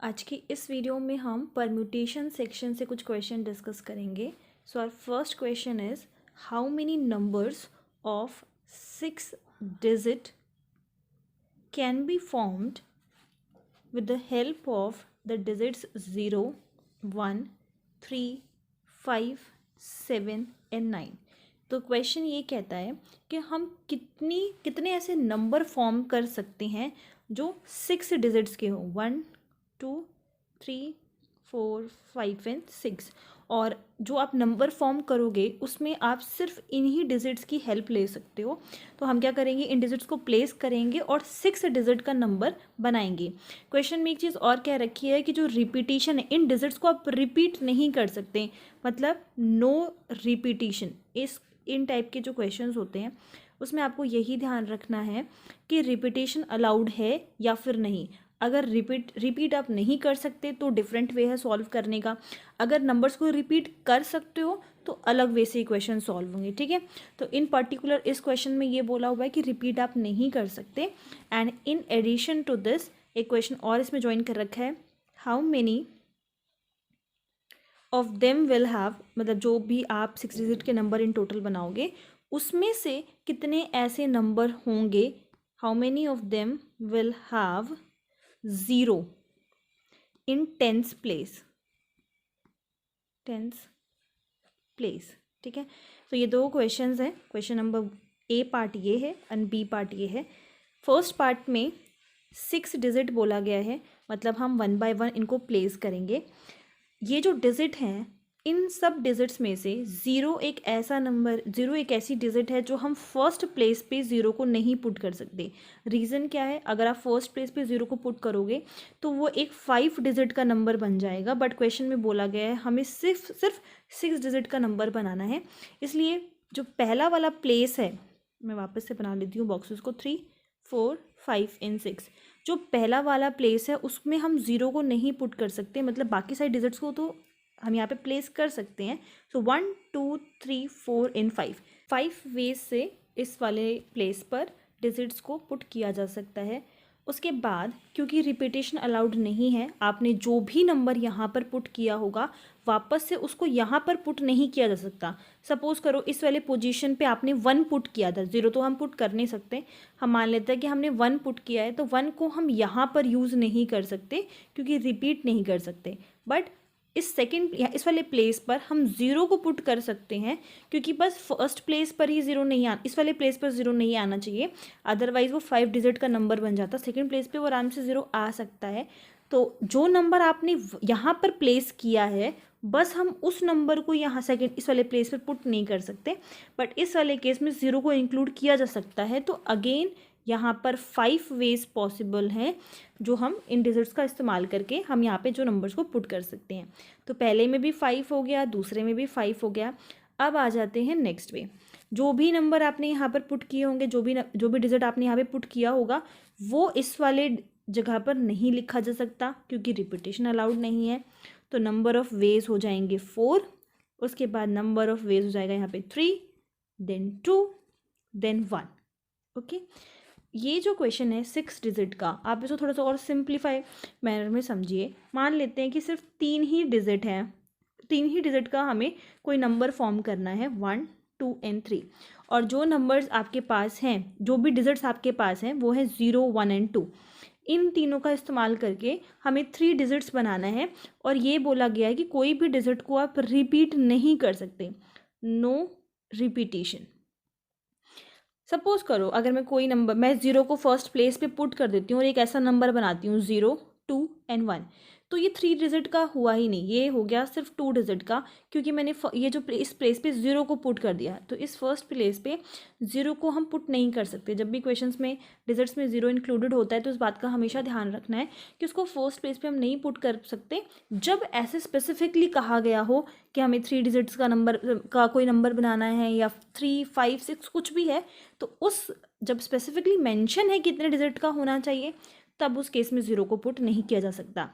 आज की इस वीडियो में हम परम्यूटेशन सेक्शन से कुछ क्वेश्चन डिस्कस करेंगे. So our first question is how many numbers of 6 digit can be formed with the help of the digits 0, 1, 3, 5, 7 and 9. तो क्वेश्चन ये कहता है कि हम कितने ऐसे नंबर फॉर्म कर सकते हैं जो 6 डिजिट्स के हो. 1, 2, 3, 4, 5 एंड 6. और जो आप नंबर फॉर्म करोगे उसमें आप सिर्फ इन्हीं डिजिट्स की हेल्प ले सकते हो. तो हम क्या करेंगे, इन डिजिट्स को प्लेस करेंगे और 6 डिजिट का नंबर बनाएंगे. क्वेश्चन में एक चीज़ और कह रखी है कि जो रिपीटिशन है, इन डिजिट्स को आप रिपीट नहीं कर सकते, मतलब नो रिपीटिशन. इन टाइप के जो क्वेश्चंस होते हैं उसमें आपको यही ध्यान रखना है कि रिपीटिशन अलाउड है या फिर नहीं. अगर रिपीट आप नहीं कर सकते तो डिफरेंट वे है सॉल्व करने का. अगर नंबर्स को रिपीट कर सकते हो तो अलग वे से क्वेश्चन सॉल्व होंगे. ठीक है, तो इन पर्टिकुलर इस क्वेश्चन में ये बोला हुआ है कि रिपीट आप नहीं कर सकते. And in addition to this एक क्वेश्चन और इसमें ज्वाइन कर रखा है, how many of them will have, मतलब जो भी आप 6 डिजिट के नंबर इन टोटल बनाओगे उसमें से कितने ऐसे नंबर होंगे, how many of them will have 0 in tens place. ठीक है, तो ये दो क्वेश्चंस हैं. क्वेश्चन नंबर ए पार्ट ये है एंड बी पार्ट ये है. फर्स्ट पार्ट में 6 डिजिट बोला गया है, मतलब हम 1 बाय 1 इनको प्लेस करेंगे. ये जो डिजिट हैं इन सब डिजिट्स में से 0 एक ऐसी डिजिट है जो हम फर्स्ट प्लेस पे 0 को नहीं पुट कर सकते. रीज़न क्या है, अगर आप फर्स्ट प्लेस पे 0 को पुट करोगे तो वो एक 5 डिजिट का नंबर बन जाएगा. बट क्वेश्चन में बोला गया है हमें सिर्फ 6 डिजिट का नंबर बनाना है. इसलिए जो पहला वाला प्लेस है, मैं वापस से बना लेती हूँ बॉक्सेस को, 3, 4, 5 एंड 6. जो पहला वाला प्लेस है उसमें हम 0 को नहीं पुट कर सकते, मतलब बाकी सारी डिजिट्स को तो हम यहाँ पे प्लेस कर सकते हैं. सो 1, 2, 3, 4 एंड 5 वेज से इस वाले प्लेस पर डिजिट्स को पुट किया जा सकता है. उसके बाद क्योंकि रिपीटेशन अलाउड नहीं है, आपने जो भी नंबर यहाँ पर पुट किया होगा वापस से उसको यहाँ पर पुट नहीं किया जा सकता. सपोज़ करो इस वाले पोजीशन पे आपने 1 पुट किया था, 0 तो हम पुट कर नहीं सकते. हम मान लेते हैं कि हमने 1 पुट किया है तो 1 को हम यहाँ पर यूज़ नहीं कर सकते क्योंकि रिपीट नहीं कर सकते. बट इस वाले प्लेस पर हम 0 को पुट कर सकते हैं क्योंकि बस फर्स्ट प्लेस पर ही 0 नहीं इस वाले प्लेस पर 0 नहीं आना चाहिए, अदरवाइज वो 5 डिजिट का नंबर बन जाता. सेकंड प्लेस पे वो आराम से 0 आ सकता है. तो जो नंबर आपने यहाँ पर प्लेस किया है बस हम उस नंबर को यहाँ सेकंड इस वाले प्लेस पर पुट नहीं कर सकते. बट इस वाले केस में 0 को इंक्लूड किया जा सकता है. तो अगेन यहाँ पर 5 वेज पॉसिबल हैं जो हम इन डिजिट्स का इस्तेमाल करके हम यहाँ पे जो नंबर्स को पुट कर सकते हैं. तो पहले में भी 5 हो गया, दूसरे में भी 5 हो गया. अब आ जाते हैं नेक्स्ट वे. जो भी नंबर आपने यहाँ पर पुट किए होंगे, जो भी डिजिट आपने यहाँ पे पुट किया होगा वो इस वाले जगह पर नहीं लिखा जा सकता क्योंकि रिपीटेशन अलाउड नहीं है. तो नंबर ऑफ़ वेज हो जाएंगे 4, उसके बाद नंबर ऑफ़ वेज हो जाएगा यहाँ पे 3, देन 2, देन 1. ओके, ये जो क्वेश्चन है 6 डिजिट का, आप इसको थोड़ा सा और सिंप्लीफाई मैनर में समझिए. मान लेते हैं कि सिर्फ 3 ही डिजिट हैं, 3 ही डिजिट का हमें कोई नंबर फॉर्म करना है, 1, 2 एंड 3. और जो नंबर्स आपके पास हैं, जो भी डिजिट्स आपके पास हैं वो है 0, 1 एंड 2. इन तीनों का इस्तेमाल करके हमें 3 डिजिट्स बनाना है. और ये बोला गया है कि कोई भी डिजिट को आप रिपीट नहीं कर सकते, नो रिपीटेशन. सपोज करो अगर मैं 0 को फर्स्ट प्लेस पे पुट कर देती हूँ और एक ऐसा नंबर बनाती हूँ 0, 2 एंड 1, तो ये 3 डिजिट का हुआ ही नहीं, ये हो गया सिर्फ 2 डिजिट का क्योंकि मैंने ये जो इस प्लेस पे 0 को पुट कर दिया. तो इस फर्स्ट प्लेस पे 0 को हम पुट नहीं कर सकते. जब भी क्वेश्चंस में डिजिट्स में 0 इंक्लूडेड होता है तो इस बात का हमेशा ध्यान रखना है कि उसको फर्स्ट प्लेस पे हम नहीं पुट कर सकते. जब ऐसे स्पेसिफिकली कहा गया हो कि हमें 3 डिजिट्स का कोई नंबर बनाना है या 3, 5, 6 कुछ भी है, तो जब स्पेसिफिकली मेंशन है कितने डिजिट का होना चाहिए तब उस केस में 0 को पुट नहीं किया जा सकता.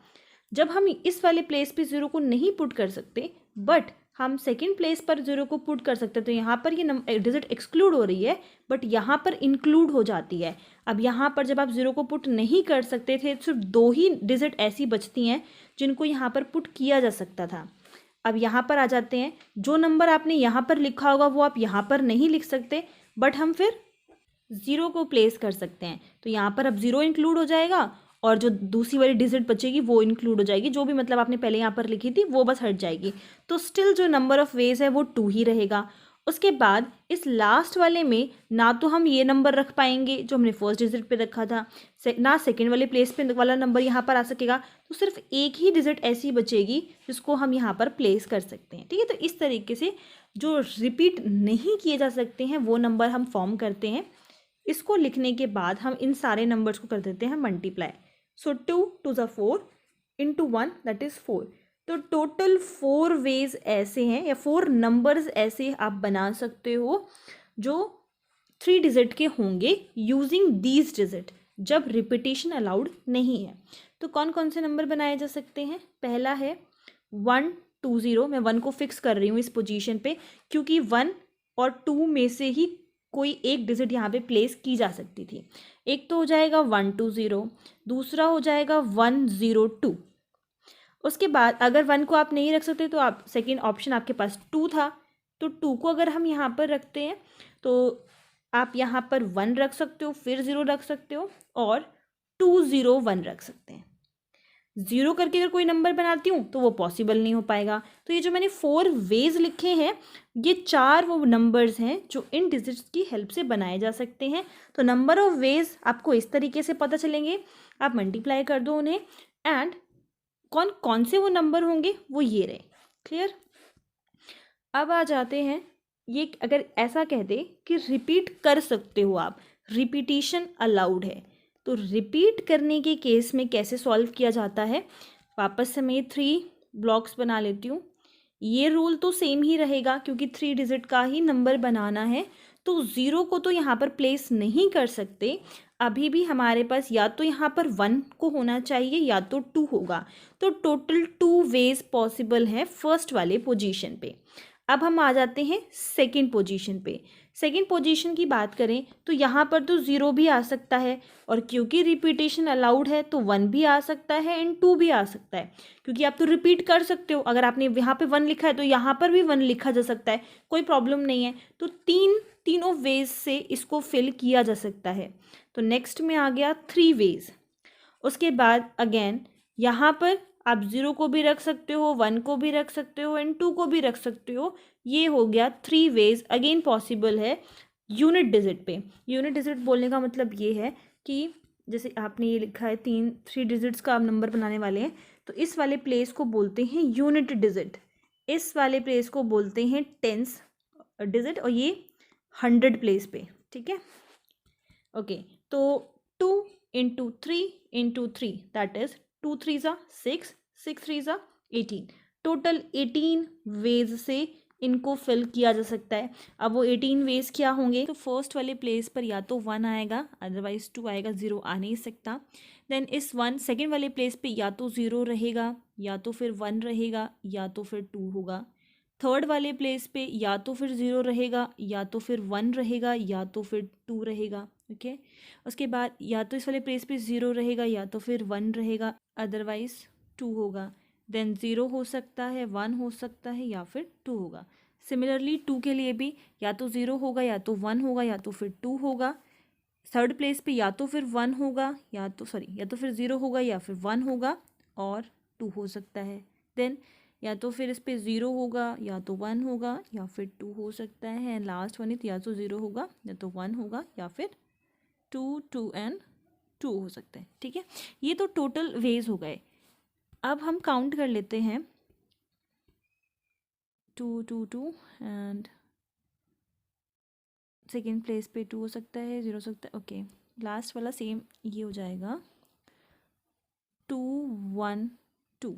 जब हम इस वाले प्लेस पे 0 को नहीं पुट कर सकते बट हम सेकंड प्लेस पर 0 को पुट कर सकते हैं। तो यहाँ पर ये डिजिट एक्सक्लूड हो रही है, बट यहाँ पर इंक्लूड हो जाती है। अब यहाँ पर जब आप 0 को पुट नहीं कर सकते थे, सिर्फ 2 ही डिजिट ऐसी बचती हैं जिनको यहाँ पर पुट किया जा सकता था। अब यहाँ पर आ जाते हैं, जो नंबर आपने यहाँ पर लिखा होगा वो आप यहाँ पर नहीं लिख सकते, बट हम फिर 0 को प्लेस कर सकते हैं। तो यहाँ पर अब 0 इंक्लूड हो जाएगा और जो दूसरी वाली डिजिट बचेगी वो इंक्लूड हो जाएगी, जो भी मतलब आपने पहले यहाँ पर लिखी थी वो बस हट जाएगी। तो स्टिल जो नंबर ऑफ वेज है वो 2 ही रहेगा। उसके बाद इस लास्ट वाले में ना तो हम ये नंबर रख पाएंगे जो हमने फर्स्ट डिजिट पे रखा था, ना सेकंड वाले प्लेस पे वाला नंबर यहाँ पर आ सकेगा। तो सिर्फ एक ही डिजिट ऐसी बचेगी जिसको हम यहाँ पर प्लेस कर सकते हैं। ठीक है, तो इस तरीके से जो रिपीट नहीं किए जा सकते हैं वो नंबर हम फॉर्म करते हैं। इसको लिखने के बाद हम इन सारे नंबर्स को कर देते हैं मल्टीप्लाई। सो 2 2 ज़ा 4 इंटू 1 दैट इज़ 4। तो टोटल 4 वेज ऐसे हैं या 4 नंबर्स ऐसे आप बना सकते हो जो 3 डिजिट के होंगे यूजिंग दीज डिजिट, जब रिपीटेशन अलाउड नहीं है। तो कौन कौन से नंबर बनाए जा सकते हैं? पहला है 1 2 0। मैं 1 को फिक्स कर रही हूँ इस पोजीशन पे क्योंकि 1 और 2 में से ही कोई एक डिजिट यहाँ पे प्लेस की जा सकती थी। एक तो हो जाएगा 1 2 0, दूसरा हो जाएगा 1 0 2। उसके बाद अगर 1 को आप नहीं रख सकते तो आप सेकंड ऑप्शन आपके पास 2 था, तो 2 को अगर हम यहाँ पर रखते हैं तो आप यहाँ पर 1 रख सकते हो, फिर 0 रख सकते हो और 2 0 1 रख सकते हैं। 0 करके अगर कोई नंबर बनाती हूँ तो वो पॉसिबल नहीं हो पाएगा। तो ये जो मैंने 4 वेज लिखे हैं ये 4 वो नंबर्स हैं जो इन डिजिट्स की हेल्प से बनाए जा सकते हैं। तो नंबर ऑफ वेज आपको इस तरीके से पता चलेंगे, आप मल्टीप्लाई कर दो उन्हें एंड कौन कौन से वो नंबर होंगे वो ये रहे। क्लियर? अब आ जाते हैं, ये अगर ऐसा कह दे कि रिपीट कर सकते हो आप, रिपीटिशन अलाउड है, तो रिपीट करने के केस में कैसे सॉल्व किया जाता है? वापस से मैं 3 ब्लॉक्स बना लेती हूँ। ये रूल तो सेम ही रहेगा क्योंकि 3 डिजिट का ही नंबर बनाना है, तो 0 को तो यहाँ पर प्लेस नहीं कर सकते। अभी भी हमारे पास या तो यहाँ पर 1 को होना चाहिए या तो 2 होगा। तो टोटल 2 वेज पॉसिबल है फर्स्ट वाले पोजीशन पे। अब हम आ जाते हैं सेकंड पोजीशन पे। सेकंड पोजीशन की बात करें तो यहाँ पर तो 0 भी आ सकता है और क्योंकि रिपीटेशन अलाउड है तो 1 भी आ सकता है एंड 2 भी आ सकता है, क्योंकि आप तो रिपीट कर सकते हो। अगर आपने यहाँ पे 1 लिखा है तो यहाँ पर भी 1 लिखा जा सकता है, कोई प्रॉब्लम नहीं है। तो तीनों वेज से इसको फिल किया जा सकता है। तो नेक्स्ट में आ गया 3 वेज। उसके बाद अगेन यहाँ पर आप 0 को भी रख सकते हो, 1 को भी रख सकते हो एंड 2 को भी रख सकते हो। ये हो गया 3 वेज, अगेन पॉसिबल है यूनिट डिजिट पे। यूनिट डिजिट बोलने का मतलब ये है कि जैसे आपने ये लिखा है 3 डिजिट्स का आप नंबर बनाने वाले हैं, तो इस वाले प्लेस को बोलते हैं यूनिट डिजिट, इस वाले प्लेस को बोलते हैं टेंस डिजिट और ये 100 प्लेस पे। ठीक है, ओके। तो 2 इंटू 3 इंटू 3 दैट इज 2 3 ज़ा 6, 6 3 ज़ा 18। टोटल 18 वेज से इनको फिल किया जा सकता है। अब वो 18 वेज क्या होंगे? तो फर्स्ट वाले प्लेस पर या तो 1 आएगा, अदरवाइज 2 आएगा, 0 आ नहीं सकता। देन इस 1 सेकेंड वाले प्लेस पे या तो 0 रहेगा या तो फिर 1 रहेगा या तो फिर 2 होगा। थर्ड वाले प्लेस पे या तो फिर 0 रहेगा या तो फिर 1 रहेगा या तो फिर 2 रहेगा। ओके, उसके बाद या तो इस वाले प्लेस पे 0 रहेगा या तो फिर 1 रहेगा, अदरवाइज 2 होगा। देन 0 हो सकता है, 1 हो सकता है या फिर 2 होगा। सिमिलरली 2 के लिए भी या तो 0 होगा या तो 1 होगा या तो फिर 2 होगा। थर्ड प्लेस पे या तो फिर 1 होगा या तो फिर 0 होगा या फिर 1 होगा और 2 हो सकता है। देन या तो फिर इस पे 0 होगा या तो 1 होगा या फिर 2 हो सकता है। एंड लास्ट वन या तो 0 होगा या तो 1 होगा या फिर 2 2 एंड 2 हो सकता है। ठीक है, ये तो टोटल वेज हो गए। अब हम काउंट कर लेते हैं 2 2 2 एंड सेकेंड प्लेस पे 2 हो सकता है, 0 हो सकता है। ओके, लास्ट वाला सेम ये हो जाएगा 2 1 2।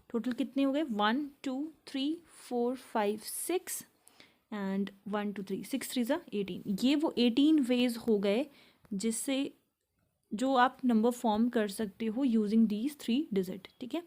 टोटल कितने हो गए? 1 2 3 4 5 6 एंड 1 2 3 6 3 ज़ा 18। ये वो 18 वेज हो गए जिससे जो आप नंबर फॉर्म कर सकते हो यूजिंग दीज 3 डिजिट। ठीक है,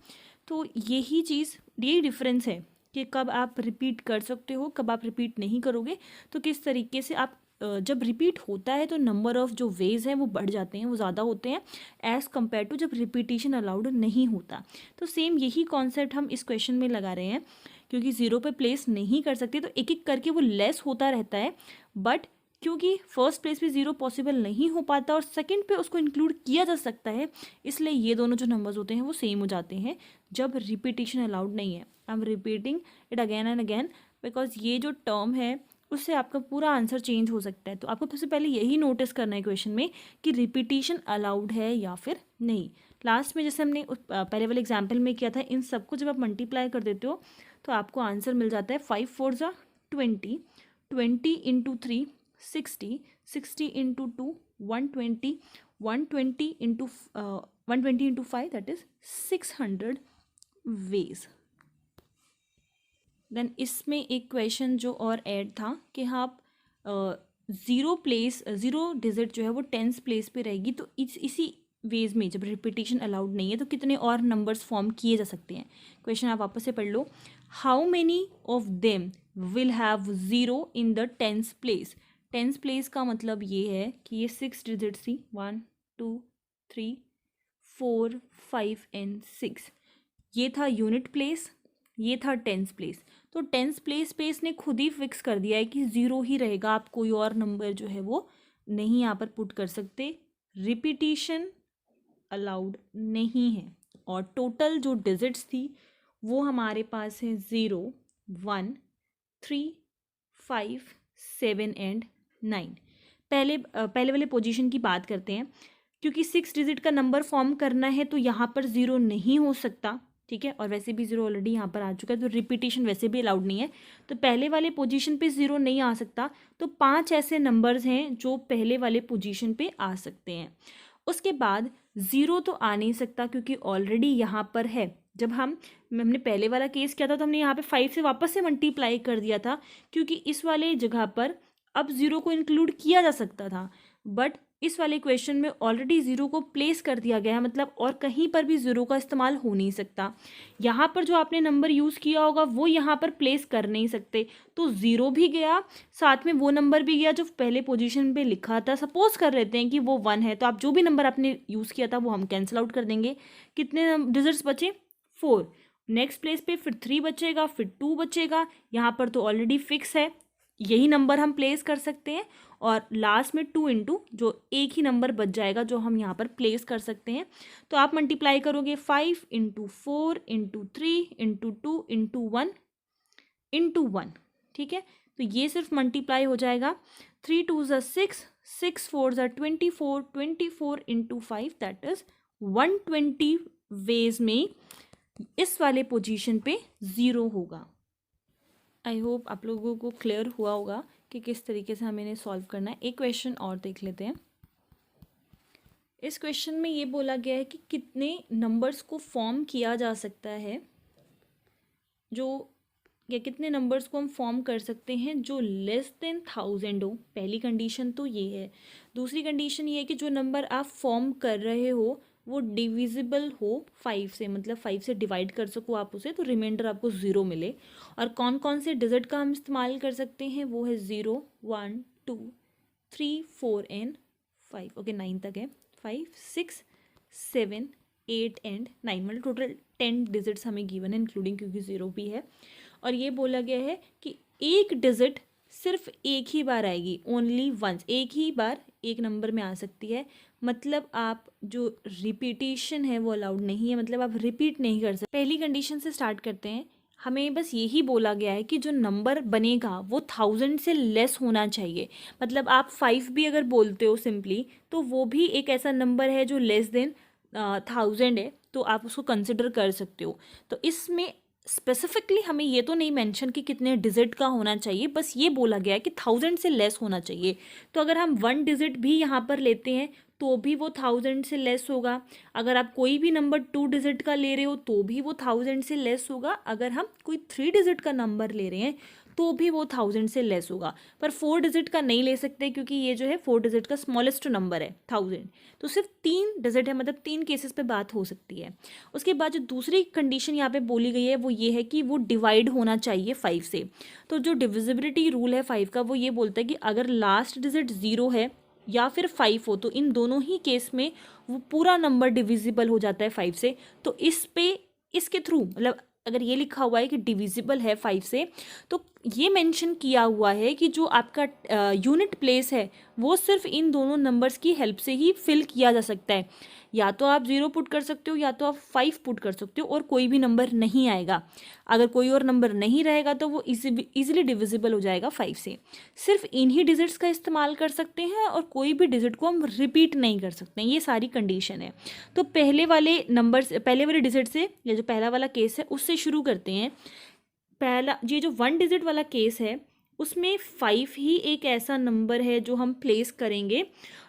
तो यही चीज़, यही डिफरेंस है कि कब आप रिपीट कर सकते हो, कब आप रिपीट नहीं करोगे। तो किस तरीके से आप जब रिपीट होता है तो नंबर ऑफ़ जो वेज हैं वो बढ़ जाते हैं, वो ज़्यादा होते हैं एज़ कम्पेयर टू जब रिपीटिशन अलाउड नहीं होता। तो सेम यही कॉन्सेप्ट हम इस क्वेश्चन में लगा रहे हैं, क्योंकि ज़ीरो पे प्लेस नहीं कर सकते तो एक एक करके वो लेस होता रहता है, बट क्योंकि फर्स्ट प्लेस पे ज़ीरो पॉसिबल नहीं हो पाता और सेकंड पे उसको इंक्लूड किया जा सकता है, इसलिए ये दोनों जो नंबर्स होते हैं वो सेम हो जाते हैं जब रिपीटिशन अलाउड नहीं है। I am repeating it again and again because ये जो टर्म है उससे आपका पूरा आंसर चेंज हो सकता है। तो आपको सबसे पहले यही नोटिस करना है क्वेश्चन में कि रिपीटिशन अलाउड है या फिर नहीं। लास्ट में जैसे हमने पहले वाले एग्जाम्पल में किया था, इन सबको जब आप मल्टीप्लाई कर देते हो तो आपको आंसर मिल जाता है 5 4 ज़ा 20, 20 into 3 60, 60 into 2 120, 120 into 5 that is 600 ways. Then इसमें एक क्वेश्चन जो और ऐड था कि आप ज़ीरो डिजिट जो है वो टेंस प्लेस पे रहेगी, तो इसी वेज में जब रिपीटिशन अलाउड नहीं है तो कितने और नंबर्स फॉर्म किए जा सकते हैं। क्वेश्चन आप वापस से पढ़ लो। How many of them will have zero in the tens place. Tens place का मतलब ये है कि ये 6 डिजिट्स थी, 1 2 3 4 5 एंड 6। ये था यूनिट प्लेस, ये था टेंस प्लेस। तो टेंस प्लेस पे इसने खुद ही फिक्स कर दिया है कि ज़ीरो ही रहेगा, आप कोई और नंबर जो है वो नहीं यहाँ पर पुट कर सकते। रिपीटिशन अलाउड नहीं है और टोटल जो डिजिट्स थी वो हमारे पास है 0 1 3 5 7 एंड 9। पहले वाले पोजीशन की बात करते हैं। क्योंकि 6 डिजिट का नंबर फॉर्म करना है तो यहाँ पर ज़ीरो नहीं हो सकता, ठीक है, और वैसे भी ज़ीरो ऑलरेडी यहाँ पर आ चुका है तो रिपीटिशन वैसे भी अलाउड नहीं है। तो पहले वाले पोजीशन पे ज़ीरो नहीं आ सकता, तो 5 ऐसे नंबर्स हैं जो पहले वाले पोजीशन पे आ सकते हैं। उसके बाद ज़ीरो तो आ नहीं सकता क्योंकि ऑलरेडी यहाँ पर है। जब हमने पहले वाला केस किया था तो हमने यहाँ पे 5 से वापस से मल्टीप्लाई कर दिया था, क्योंकि इस वाले जगह पर अब ज़ीरो को इंक्लूड किया जा सकता था, बट इस वाले क्वेश्चन में ऑलरेडी ज़ीरो को प्लेस कर दिया गया है, मतलब और कहीं पर भी ज़ीरो का इस्तेमाल हो नहीं सकता। यहाँ पर जो आपने नंबर यूज़ किया होगा वो यहाँ पर प्लेस कर नहीं सकते, तो ज़ीरो भी गया, साथ में वो नंबर भी गया जो पहले पोजीशन पे लिखा था। सपोज कर लेते हैं कि वो 1 है, तो आप जो भी नंबर आपने यूज़ किया था वो हम कैंसिल आउट कर देंगे। कितने डिजिट्स बचे? 4। नेक्स्ट प्लेस पे फिर 3 बचेगा, फिर 2 बचेगा, यहाँ पर तो ऑलरेडी फिक्स है, यही नंबर हम प्लेस कर सकते हैं। और लास्ट में 2 इंटू जो एक ही नंबर बच जाएगा जो हम यहाँ पर प्लेस कर सकते हैं। तो आप मल्टीप्लाई करोगे 5 into 4 into 3 into 2 into 1 into 1, ठीक है। तो ये सिर्फ मल्टीप्लाई हो जाएगा। 3 2 ज़ा 6, 6 4 ज़ा 24, 24 इंटू 5 दैट इज 120 वेज में इस वाले पोजीशन पे ज़ीरो होगा। आई होप आप लोगों को क्लियर हुआ होगा कि किस तरीके से हमें इन्हें सॉल्व करना है। एक क्वेश्चन और देख लेते हैं। इस क्वेश्चन में ये बोला गया है कि कितने नंबर्स को फॉर्म किया जा सकता है, या कितने नंबर्स को हम फॉर्म कर सकते हैं जो लेस देन 1000 हो। पहली कंडीशन तो ये है। दूसरी कंडीशन ये है कि जो नंबर आप फॉर्म कर रहे हो वो डिविजिबल हो 5 से, मतलब 5 से डिवाइड कर सको आप उसे, तो रिमाइंडर आपको 0 मिले। और कौन कौन से डिजिट का हम इस्तेमाल कर सकते हैं वो है 0 1 2 3 4 एंड 5, ओके 9 तक है। 5 6 7 8 एंड 9, मतलब टोटल 10 डिजिट्स हमें गिवन है इंक्लूडिंग, क्योंकि 0 भी है। और ये बोला गया है कि एक डिजिट सिर्फ एक ही बार आएगी, ओनली वंस, एक ही बार एक नंबर में आ सकती है। मतलब आप जो रिपीटिशन है वो अलाउड नहीं है, मतलब आप रिपीट नहीं कर सकते। पहली कंडीशन से स्टार्ट करते हैं। हमें बस यही बोला गया है कि जो नंबर बनेगा वो 1000 से लेस होना चाहिए। मतलब आप 5 भी अगर बोलते हो सिंपली, तो वो भी एक ऐसा नंबर है जो लेस देन 1000 है, तो आप उसको कंसिडर कर सकते हो। तो इसमें स्पेसिफिकली हमें ये तो नहीं मेंशन कि कितने डिजिट का होना चाहिए, बस ये बोला गया है कि 1000 से लेस होना चाहिए। तो अगर हम 1 डिजिट भी यहाँ पर लेते हैं तो भी वो 1000 से लेस होगा। अगर आप कोई भी नंबर 2 डिजिट का ले रहे हो तो भी वो 1000 से लेस होगा। अगर हम कोई 3 डिजिट का नंबर ले रहे हैं तो भी वो 1000 से लेस होगा, पर 4 डिजिट का नहीं ले सकते क्योंकि ये जो है 4 डिजिट का स्मॉलेस्ट नंबर है 1000, तो सिर्फ 3 डिजिट है, मतलब 3 केसेस पे बात हो सकती है। उसके बाद जो दूसरी कंडीशन यहाँ पे बोली गई है वो ये है कि वो डिवाइड होना चाहिए 5 से। तो जो डिविजिबिलिटी रूल है 5 का वो ये बोलता है कि अगर लास्ट डिजिट 0 है या फिर 5 हो तो इन दोनों ही केस में वो पूरा नंबर डिविजिबल हो जाता है 5 से। तो इसके थ्रू मतलब अगर ये लिखा हुआ है कि डिविजिबल है 5 से, तो ये मेंशन किया हुआ है कि जो आपका यूनिट प्लेस है वो सिर्फ इन दोनों नंबर्स की हेल्प से ही फिल किया जा सकता है। या तो आप 0 पुट कर सकते हो या तो आप 5 पुट कर सकते हो और कोई भी नंबर नहीं आएगा। अगर कोई और नंबर नहीं रहेगा तो वो इजीली डिविजिबल हो जाएगा 5 से। सिर्फ इन्हीं डिजिट्स का इस्तेमाल कर सकते हैं और कोई भी डिजिट को हम रिपीट नहीं कर सकते हैं, ये सारी कंडीशन है। तो पहले वाले डिजिट से, या जो पहला वाला केस है उससे शुरू करते हैं। पहला ये जो 1 डिजिट वाला केस है उसमें 5 ही एक ऐसा नंबर है जो हम प्लेस करेंगे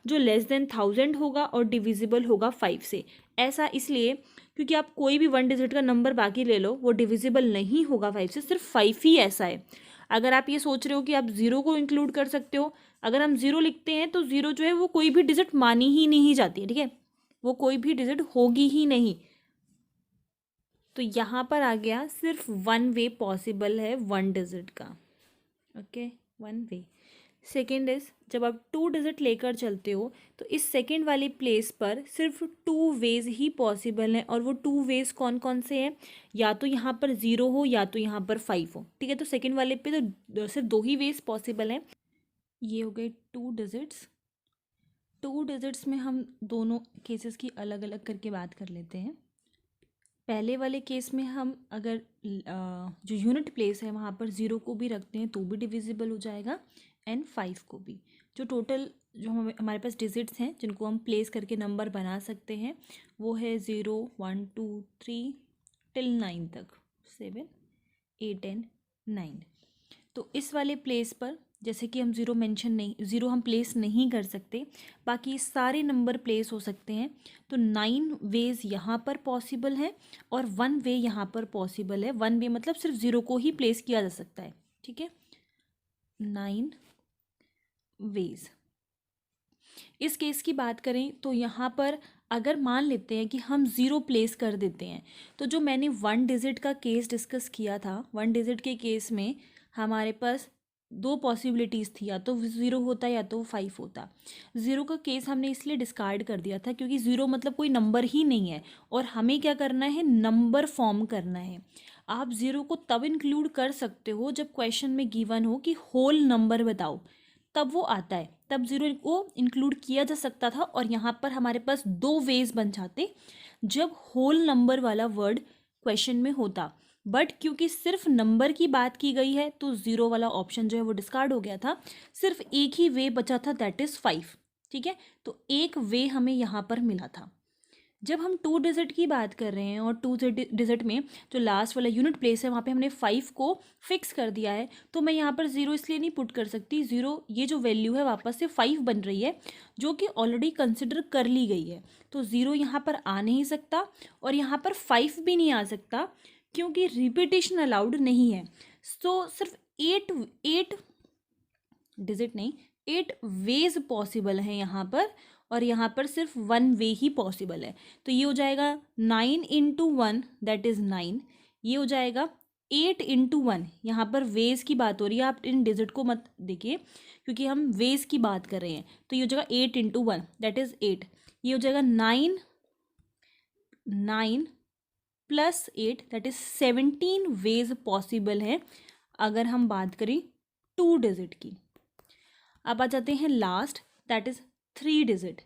जो लेस देन 1000 होगा और डिविजिबल होगा 5 से। ऐसा इसलिए क्योंकि आप कोई भी 1 डिजिट का नंबर बाकी ले लो वो डिविजिबल नहीं होगा 5 से, सिर्फ 5 ही ऐसा है। अगर आप ये सोच रहे हो कि आप 0 को इंक्लूड कर सकते हो, अगर हम 0 लिखते हैं तो 0 जो है वो कोई भी डिजिट मानी ही नहीं जाती है, ठीक है, वो कोई भी डिजिट होगी ही नहीं। तो यहाँ पर आ गया सिर्फ 1 वे पॉसिबल है 1 डिजिट का, ओके, 1 वे। सेकेंड इज जब आप 2 डिजिट लेकर चलते हो तो इस सेकेंड वाली प्लेस पर सिर्फ 2 वेज ही पॉसिबल हैं, और वो 2 वेज कौन कौन से हैं, या तो यहाँ पर 0 हो या तो यहाँ पर 5 हो, ठीक है। तो सेकेंड वाले पे तो सिर्फ 2 ही वेज पॉसिबल हैं। ये हो गए 2 डिजिट्स। 2 डिजिट्स में हम दोनों केसेस की अलग अलग करके बात कर लेते हैं। पहले वाले केस में हम अगर जो यूनिट प्लेस है वहाँ पर 0 को भी रखते हैं तो भी डिविजिबल हो जाएगा, एंड 5 को भी। जो टोटल जो हमारे पास डिजिट्स हैं जिनको हम प्लेस करके नंबर बना सकते हैं वो है 0 1 2 3 टिल 9 तक, 7 8 एंड 9। तो इस वाले प्लेस पर जैसे कि हम 0 हम प्लेस नहीं कर सकते, बाकी सारे नंबर प्लेस हो सकते हैं। तो 9 वेज यहाँ पर पॉसिबल है और 1 वे यहाँ पर पॉसिबल है। 1 वे मतलब सिर्फ 0 को ही प्लेस किया जा सकता है, ठीक है, 9 वेज। इस केस की बात करें तो यहाँ पर अगर मान लेते हैं कि हम 0 प्लेस कर देते हैं, तो जो मैंने 1 डिजिट का केस डिस्कस किया था, 1 डिजिट के केस में हमारे पास 2 पॉसिबिलिटीज़ थी, या तो 0 होता या तो 5 होता। 0 का केस हमने इसलिए डिस्कार्ड कर दिया था क्योंकि 0 मतलब कोई नंबर ही नहीं है और हमें क्या करना है, नंबर फॉर्म करना है। आप 0 को तब इंक्लूड कर सकते हो जब क्वेश्चन में गिवन हो कि होल नंबर बताओ, तब वो आता है, तब 0 को इंक्लूड किया जा सकता था। और यहाँ पर हमारे पास 2 वेज बन जाते जब होल नंबर वाला वर्ड क्वेश्चन में होता। बट क्योंकि सिर्फ नंबर की बात की गई है तो 0 वाला ऑप्शन जो है वो डिस्कार्ड हो गया था। सिर्फ एक ही वे बचा था, दैट इज़ 5, ठीक है। तो एक वे हमें यहाँ पर मिला था। जब हम 2 डिजिट की बात कर रहे हैं और 2 डिजिट में जो लास्ट वाला यूनिट प्लेस है वहाँ पे हमने 5 को फिक्स कर दिया है, तो मैं यहाँ पर 0 इसलिए नहीं पुट कर सकती। 0 ये जो वैल्यू है वापस से 5 बन रही है जो कि ऑलरेडी कंसिडर कर ली गई है, तो 0 यहाँ पर आ नहीं सकता और यहाँ पर 5 भी नहीं आ सकता क्योंकि रिपीटेशन अलाउड नहीं है। तो सिर्फ 8 डिजिट नहीं 8 वेज पॉसिबल हैं यहाँ पर, और यहाँ पर सिर्फ 1 वे ही पॉसिबल है। तो ये हो जाएगा 9 × 1 दैट इज़ 9। ये हो जाएगा 8 × 1, यहाँ पर वेज की बात हो रही है, आप इन डिजिट को मत देखिए क्योंकि हम वेज की बात कर रहे हैं। तो ये हो जाएगा 8 × 1 दैट इज़ 8। ये हो जाएगा 9 + 8 दैट इज़ 17 वेज पॉसिबल है अगर हम बात करें 2 डिजिट की। अब आ जाते हैं last, that is 3 digit.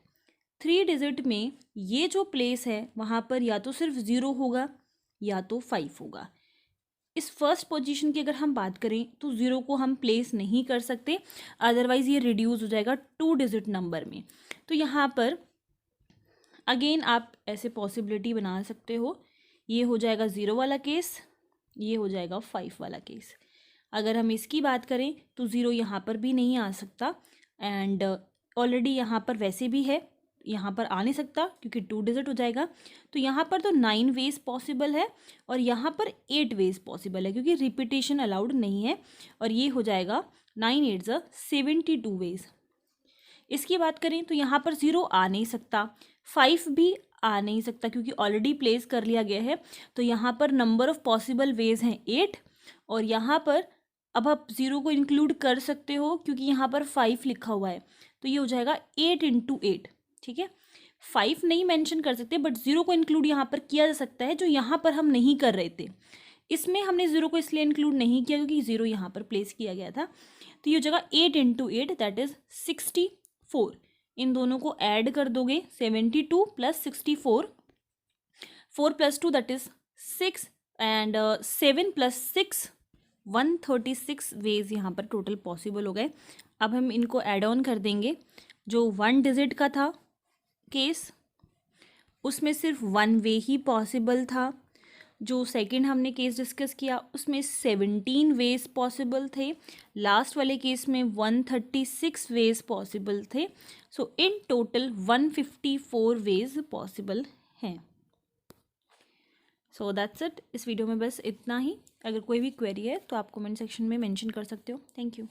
3 digit में ये जो प्लेस है वहाँ पर या तो सिर्फ 0 होगा या तो 5 होगा। इस फर्स्ट पोजीशन की अगर हम बात करें तो 0 को हम प्लेस नहीं कर सकते, अदरवाइज़ ये रिड्यूस हो जाएगा 2 डिजिट नंबर में। तो यहाँ पर अगेन आप ऐसे पॉसिबिलिटी बना सकते हो, ये हो जाएगा 0 वाला केस, ये हो जाएगा 5 वाला केस। अगर हम इसकी बात करें तो 0 यहाँ पर भी नहीं आ सकता, एंड ऑलरेडी यहाँ पर वैसे भी है यहाँ पर आ नहीं सकता क्योंकि 2 डिजिट हो जाएगा। तो यहाँ पर तो 9 वेज पॉसिबल है और यहाँ पर 8 वेज पॉसिबल है क्योंकि रिपीटेशन अलाउड नहीं है, और ये हो जाएगा 9 8 72 वेज। इसकी बात करें तो यहाँ पर 0 आ नहीं सकता, 5 भी आ नहीं सकता क्योंकि ऑलरेडी प्लेस कर लिया गया है। तो यहाँ पर नंबर ऑफ पॉसिबल वेज हैं 8, और यहाँ पर अब आप 0 को इंक्लूड कर सकते हो क्योंकि यहाँ पर 5 लिखा हुआ है, तो ये हो जाएगा 8 × 8। ठीक है, 5 नहीं मेंशन कर सकते बट 0 को इंक्लूड यहाँ पर किया जा सकता है, जो यहाँ पर हम नहीं कर रहे थे। इसमें हमने 0 को इसलिए इंक्लूड नहीं किया क्योंकि 0 यहाँ पर प्लेस किया गया था। तो ये हो जाएगा 8 × 8 दैट इज 64। इन दोनों को ऐड कर दोगे 72 + 64, 4 + 2 दैट इज 6 एंड 7 + 6 136 वेज यहाँ पर टोटल पॉसिबल हो गए। अब हम इनको ऐड ऑन कर देंगे। जो 1 डिजिट का था केस उसमें सिर्फ 1 वे ही पॉसिबल था। जो सेकंड हमने केस डिस्कस किया उसमें 17 वेज पॉसिबल थे। लास्ट वाले केस में 136 वेज पॉसिबल थे। सो इन टोटल 154 वेज पॉसिबल हैं। So that's it. इस वीडियो में बस इतना ही। अगर कोई भी क्वेरी है तो आप कमेंट सेक्शन में मेंशन कर सकते हो। Thank you.